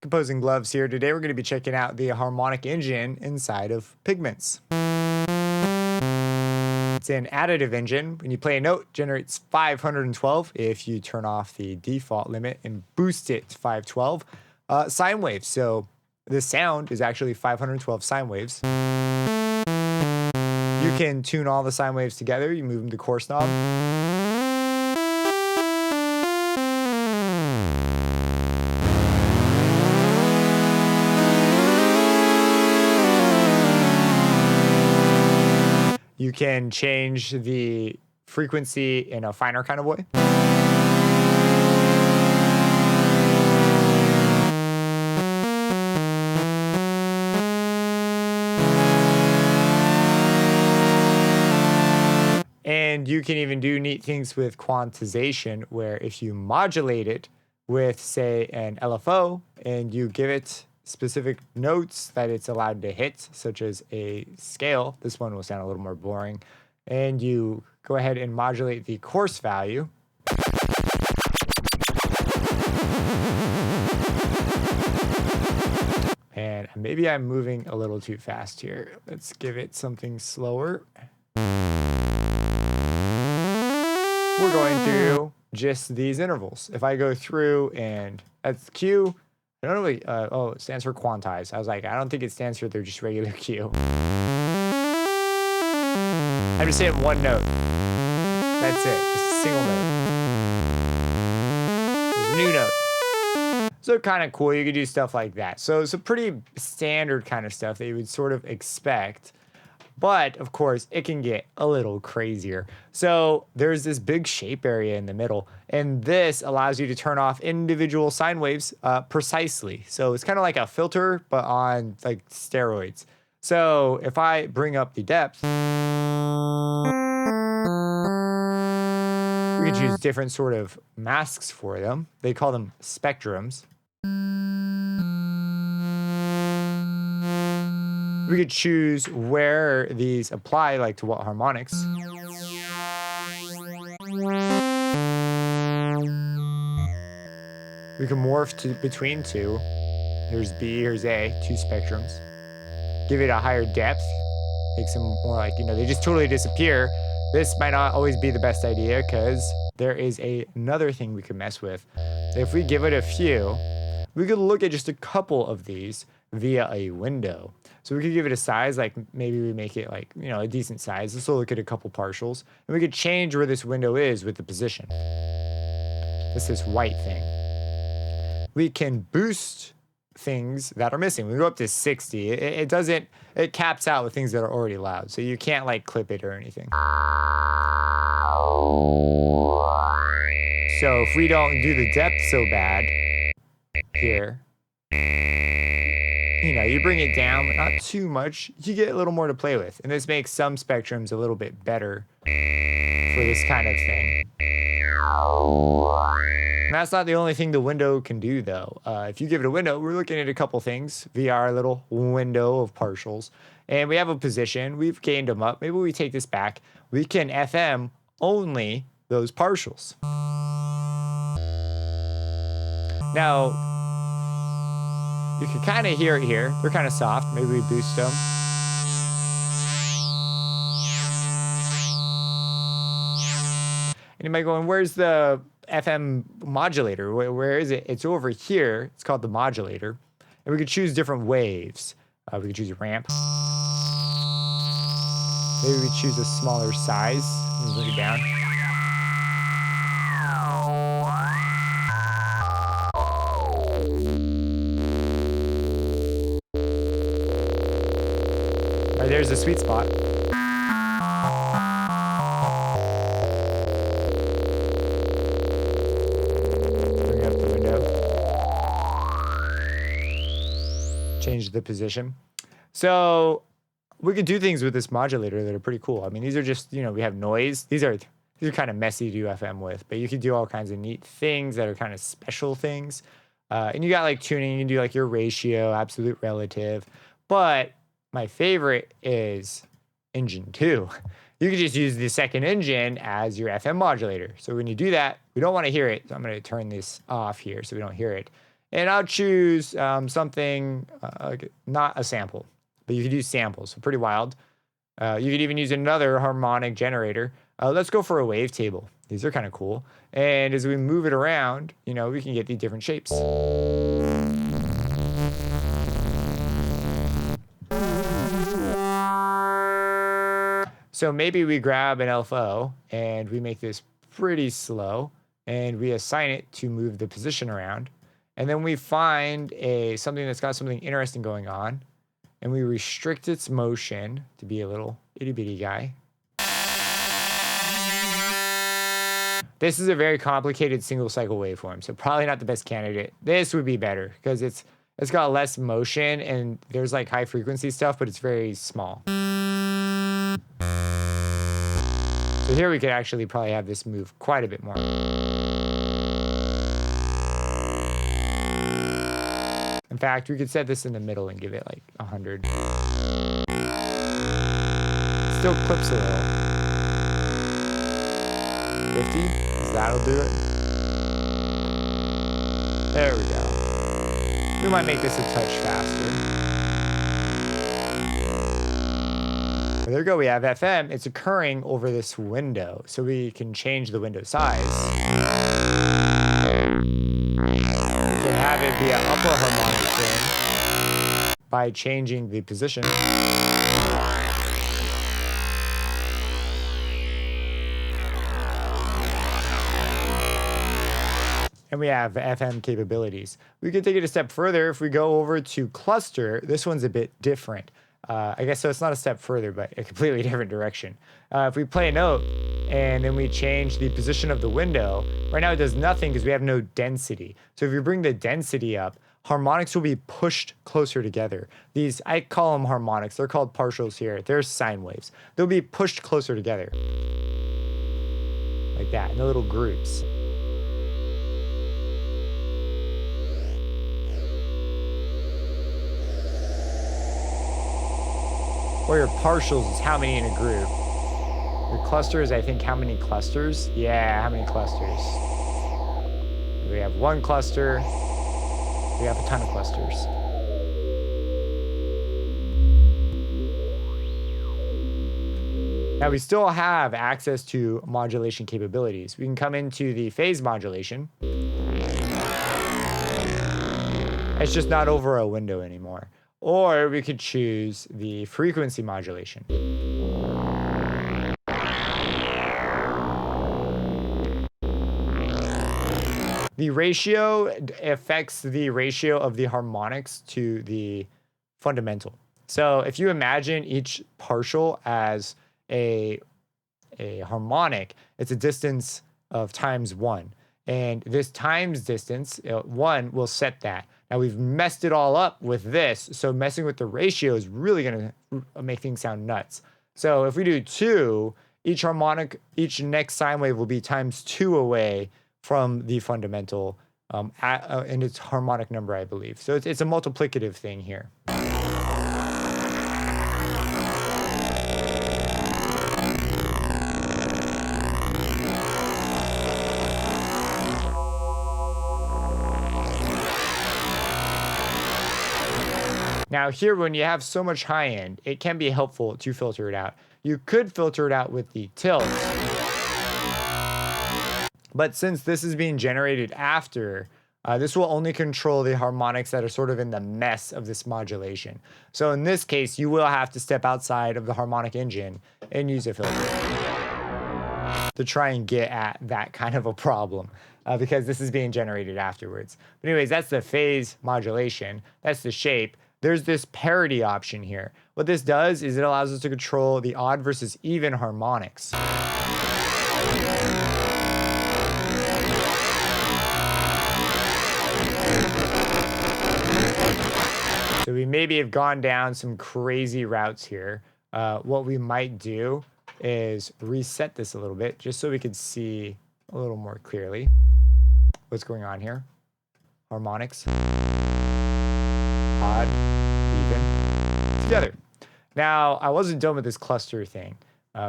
Composing Gloves here. Today we're going to be checking out the Harmonic Engine inside of Pigments. It's an additive engine. When you play a note, it generates 512 if you turn off the default limit and boost it to 512 sine waves. So the sound is actually 512 sine waves. You can tune all the sine waves together. You move them to coarse knob. You can change the frequency in a finer kind of way. And you can even do neat things with quantization, where if you modulate it with, say, an LFO, and you give it specific notes that it's allowed to hit, such as a scale. This one will sound a little more boring. And you go ahead and modulate the coarse value. And maybe I'm moving a little too fast here. Let's give it something slower. We're going through just these intervals. If I go through and that's Q, I don't know what, oh, it stands for quantize. I was like, I don't think it stands for they're just regular Q. I'm just saying one note. That's it, just a single note. There's a new note. So kind of cool, you could do stuff like that. So it's a pretty standard kind of stuff that you would sort of expect. But of course, it can get a little crazier. So there's this big shape area in the middle, and this allows you to turn off individual sine waves precisely. So it's kind of like a filter, but on like steroids. So if I bring up the depth, we can choose different sort of masks for them. They call them spectrums. We could choose where these apply, like to what harmonics. We can morph between two. Here's B, here's A, two spectrums. Give it a higher depth. Makes them more like, they just totally disappear. This might not always be the best idea because there is another thing we could mess with. If we give it a few, we could look at just a couple of these via a window. So we could give it a size, like maybe we make it like, a decent size. Let's look at a couple partials. And we could change where this window is with the position. It's this white thing. We can boost things that are missing. We go up to 60. It caps out with things that are already loud. So you can't like clip it or anything. So if we don't do the depth so bad here, you bring it down, but not too much. You get a little more to play with. And this makes some spectrums a little bit better for this kind of thing. And that's not the only thing the window can do, though. If you give it a window, we're looking at a couple things via our little window of partials. And we have a position. We've gained them up. Maybe we take this back. We can FM only those partials. Now, you can kind of hear it here. They're kind of soft. Maybe we boost them. And you might go, where's the FM modulator? Where is it? It's over here. It's called the modulator. And we could choose different waves. We could choose a ramp. Maybe we choose a smaller size. Bring it down. There's the sweet spot. Bring up the window. Change the position. So we could do things with this modulator that are pretty cool. I mean, these are just, we have noise. These are kind of messy to do FM with, but you can do all kinds of neat things that are kind of special things. And you got like tuning. You can do like your ratio, absolute relative. But my favorite is engine 2. You can just use the second engine as your FM modulator. So when you do that, we don't want to hear it. So I'm going to turn this off here so we don't hear it. And I'll choose something, not a sample, but you could use samples, so pretty wild. You could even use another harmonic generator. Let's go for a wavetable. These are kind of cool. And as we move it around, you know, we can get these different shapes. So maybe we grab an LFO and we make this pretty slow and we assign it to move the position around. And then we find something that's got something interesting going on and we restrict its motion to be a little itty bitty guy. This is a very complicated single cycle waveform, so probably not the best candidate. This would be better because it's got less motion and there's like high frequency stuff, but it's very small. So here we could actually probably have this move quite a bit more. In fact, we could set this in the middle and give it like 100. Still clips a little. 50? That'll do it. There we go. We might make this a touch faster. There we go, we have FM. It's occurring over this window, so we can change the window size. We can have it be an upper harmonic thing by changing the position. And we have FM capabilities. We could take it a step further. If we go over to cluster, this one's a bit different. I guess so it's not a step further, but a completely different direction. If we play a note and then we change the position of the window, right now it does nothing because we have no density. So if you bring the density up, harmonics will be pushed closer together. These, I call them harmonics. They're called partials here. They're sine waves. They'll be pushed closer together. Like that, in the little groups. Or your partials is how many in a group. Your cluster is, I think, how many clusters? Yeah, how many clusters? We have one cluster. We have a ton of clusters. Now we still have access to modulation capabilities. We can come into the phase modulation. It's just not over a window anymore. Or we could choose the frequency modulation. The ratio affects the ratio of the harmonics to the fundamental. So if you imagine each partial as a harmonic, it's a distance of times 1. And this times distance, 1, will set that. Now we've messed it all up with this, so messing with the ratio is really gonna make things sound nuts. So if we do 2, each next sine wave will be times 2 away from the fundamental, and its harmonic number, I believe. So it's a multiplicative thing here. Now here, when you have so much high end, it can be helpful to filter it out. You could filter it out with the tilt. But since this is being generated after, this will only control the harmonics that are sort of in the mess of this modulation. So in this case, you will have to step outside of the Harmonic Engine and use a filter to try and get at that kind of a problem, because this is being generated afterwards. But anyways, that's the phase modulation. That's the shape. There's this parity option here. What this does is it allows us to control the odd versus even harmonics. So we maybe have gone down some crazy routes here. What we might do is reset this a little bit just so we could see a little more clearly what's going on here. Harmonics. Odd, even, together. Now, I wasn't done with this cluster thing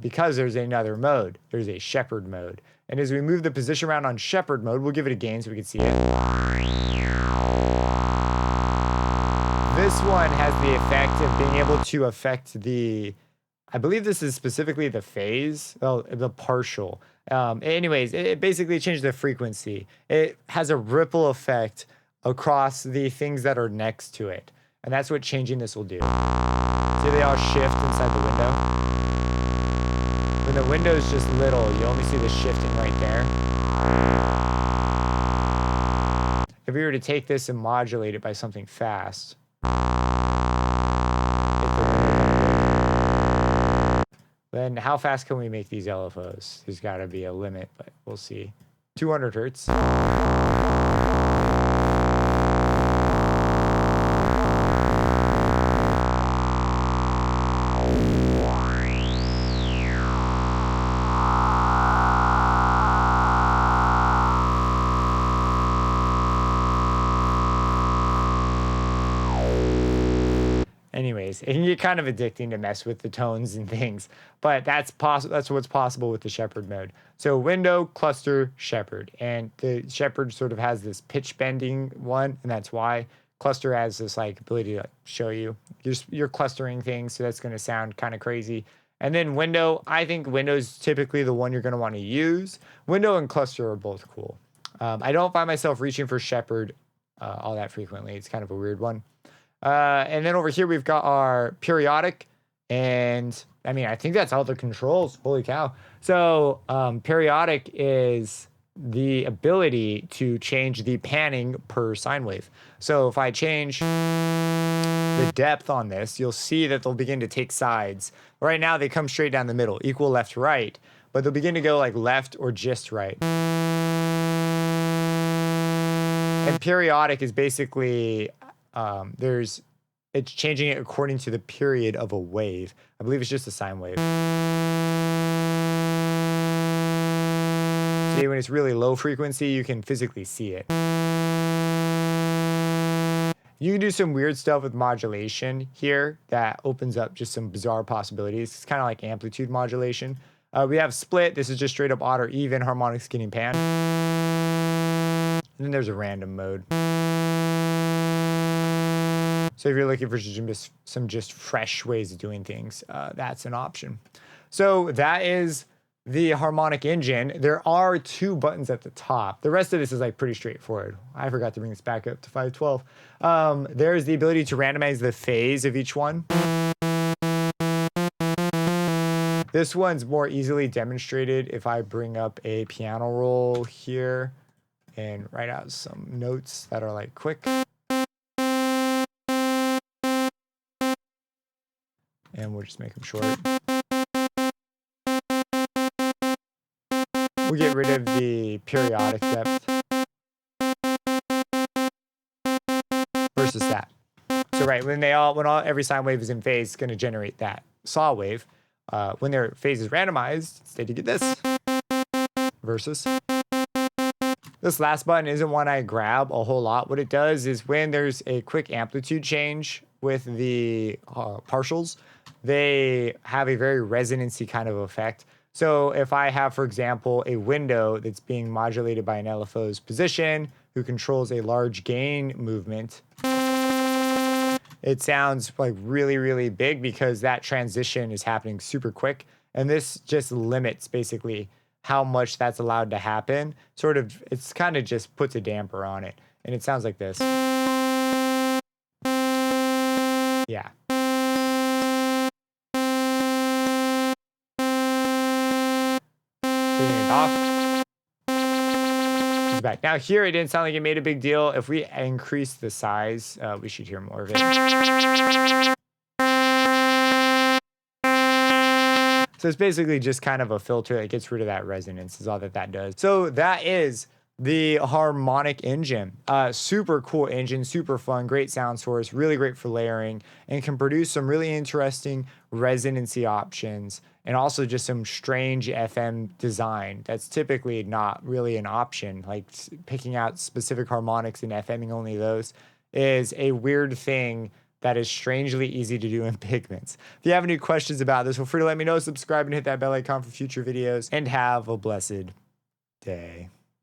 because there's another mode. There's a Shepard mode. And as we move the position around on Shepard mode, we'll give it a gain so we can see it. this one has the effect of being able to affect the, I believe this is specifically the phase, the partial. Anyways, it basically changed the frequency. It has a ripple effect across the things that are next to it. And that's what changing this will do. See, they all shift inside the window. When the window is just little, you only see the shifting right there. If we were to take this and modulate it by something fast, then how fast can we make these LFOs? There's got to be a limit, but we'll see. 200 hertz. Anyways, it can get kind of addicting to mess with the tones and things, but that's possible. That's what's possible with the Shepard mode. So window, cluster, Shepard, and the Shepard sort of has this pitch bending one, and that's why cluster has this like ability to show you you're clustering things, so that's going to sound kind of crazy. And then window, I think window is typically the one you're going to want to use. Window and cluster are both cool. I don't find myself reaching for Shepard all that frequently. It's kind of a weird one. And then over here, we've got our periodic, and I mean, I think that's all the controls. Holy cow. So periodic is the ability to change the panning per sine wave. So if I change the depth on this, you'll see that they'll begin to take sides. Right now, they come straight down the middle, equal left to right, but they'll begin to go like left or just right. And periodic is basically... it's changing it according to the period of a wave. I believe it's just a sine wave. See, when it's really low frequency, you can physically see it. You can do some weird stuff with modulation here that opens up just some bizarre possibilities. It's kind of like amplitude modulation. We have split. This is just straight up odd or even harmonic skinning pan. And then there's a random mode. So if you're looking for some just fresh ways of doing things, that's an option. So that is the Harmonic Engine. There are 2 buttons at the top. The rest of this is like pretty straightforward. I forgot to bring this back up to 512. There's the ability to randomize the phase of each one. This one's more easily demonstrated if I bring up a piano roll here and write out some notes that are like quick. And we'll just make them short. We'll get rid of the periodic depth versus that. So right, when every sine wave is in phase, it's going to generate that saw wave. When their phase is randomized, instead you get this versus. This last button isn't one I grab a whole lot. What it does is when there's a quick amplitude change with the partials, they have a very resonancy kind of effect. So if I have, for example, a window that's being modulated by an LFO's position who controls a large gain movement, it sounds like really, really big because that transition is happening super quick. And this just limits basically how much that's allowed to happen. It's kind of just puts a damper on it. And it sounds like this. Yeah. Turning it off. It's back. Now here, it didn't sound like it made a big deal. If we increase the size, we should hear more of it. So it's basically just kind of a filter that gets rid of that resonance is all that does. So that is the Harmonic Engine. Super cool engine, super fun, great sound source, really great for layering, and can produce some really interesting resonancy options and also just some strange FM design that's typically not really an option. Like picking out specific harmonics and FMing only those is a weird thing that is strangely easy to do in Pigments. If you have any questions about this, feel free to let me know, subscribe, and hit that bell icon for future videos, and have a blessed day.